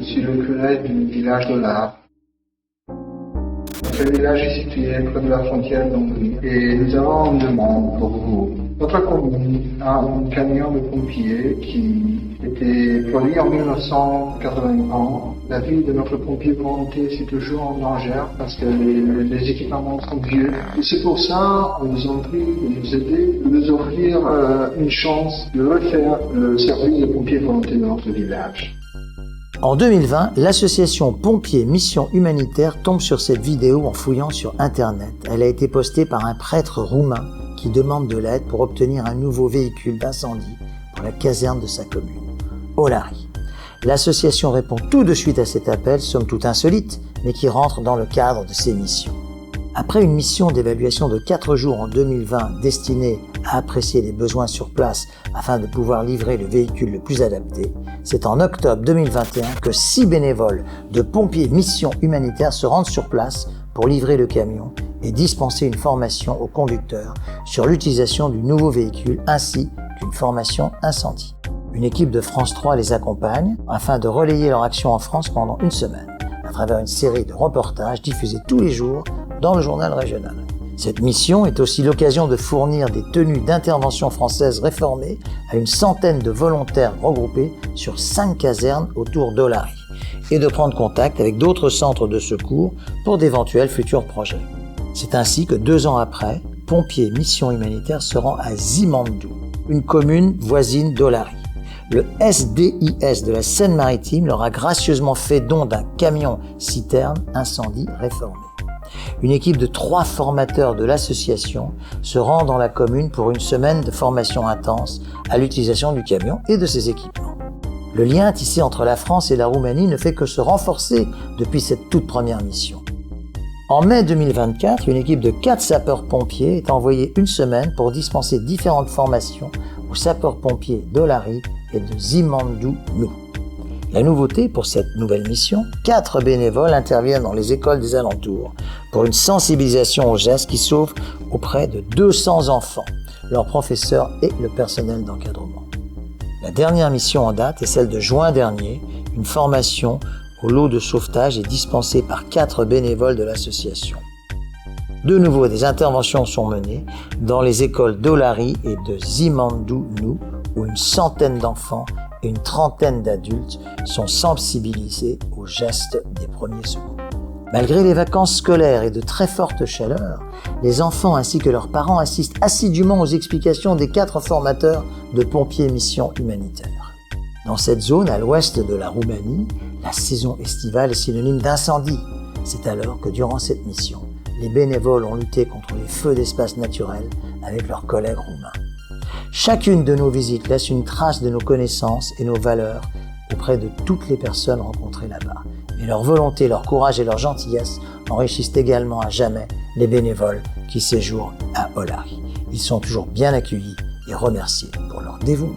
Je suis le curé du village de l'Arc. Ce village est situé près de la frontière d'Hongrie et nous avons une demande pour vous. Notre commune a un camion de pompiers qui était produit en 1981. La vie de notre pompier volontaire c'est toujours en danger parce que les équipements sont vieux. Et c'est pour ça qu'on nous a pris de nous aider, de nous offrir une chance de refaire le service de pompiers volontaires de notre village. En 2020, l'association Pompiers Mission Humanitaire tombe sur cette vidéo en fouillant sur Internet. Elle a été postée par un prêtre roumain qui demande de l'aide pour obtenir un nouveau véhicule d'incendie pour la caserne de sa commune, Olari. L'association répond tout de suite à cet appel, somme toute insolite, mais qui rentre dans le cadre de ses missions. Après une mission d'évaluation de 4 jours en 2020 destinée à apprécier les besoins sur place afin de pouvoir livrer le véhicule le plus adapté, c'est en octobre 2021 que 6 bénévoles de Pompiers Mission Humanitaire se rendent sur place pour livrer le camion et dispenser une formation aux conducteurs sur l'utilisation du nouveau véhicule ainsi qu'une formation incendie. Une équipe de France 3 les accompagne afin de relayer leur action en France pendant une semaine à travers une série de reportages diffusés tous les jours dans le journal régional. Cette mission est aussi l'occasion de fournir des tenues d'intervention françaises réformées à une centaine de volontaires regroupés sur 5 casernes autour d'Olari et de prendre contact avec d'autres centres de secours pour d'éventuels futurs projets. C'est ainsi que 2 ans après, Pompiers Mission Humanitaire se rend à Zimandou, une commune voisine d'Olari. Le SDIS de la Seine-Maritime leur a gracieusement fait don d'un camion-citerne incendie réformé. Une équipe de 3 formateurs de l'association se rend dans la commune pour une semaine de formation intense à l'utilisation du camion et de ses équipements. Le lien tissé entre la France et la Roumanie ne fait que se renforcer depuis cette toute première mission. En mai 2024, une équipe de 4 sapeurs-pompiers est envoyée une semaine pour dispenser différentes formations aux sapeurs-pompiers d'Olari et de Zimandou-Nou. La nouveauté pour cette nouvelle mission, 4 bénévoles interviennent dans les écoles des alentours pour une sensibilisation aux gestes qui sauvent auprès de 200 enfants, leurs professeurs et le personnel d'encadrement. La dernière mission en date est celle de juin dernier, une formation au lot de sauvetage est dispensée par 4 bénévoles de l'association. De nouveau, des interventions sont menées dans les écoles d'Olari et de Zimandou-Nou où une centaine d'enfants et une trentaine d'adultes sont sensibilisés aux gestes des premiers secours. Malgré les vacances scolaires et de très fortes chaleurs, les enfants ainsi que leurs parents assistent assidûment aux explications des 4 formateurs de Pompiers Mission Humanitaire. Dans cette zone, à l'ouest de la Roumanie, la saison estivale est synonyme d'incendie. C'est alors que durant cette mission, les bénévoles ont lutté contre les feux d'espaces naturels avec leurs collègues roumains. Chacune de nos visites laisse une trace de nos connaissances et nos valeurs auprès de toutes les personnes rencontrées là-bas. Mais leur volonté, leur courage et leur gentillesse enrichissent également à jamais les bénévoles qui séjournent à Olari. Ils sont toujours bien accueillis et remerciés pour leur dévouement.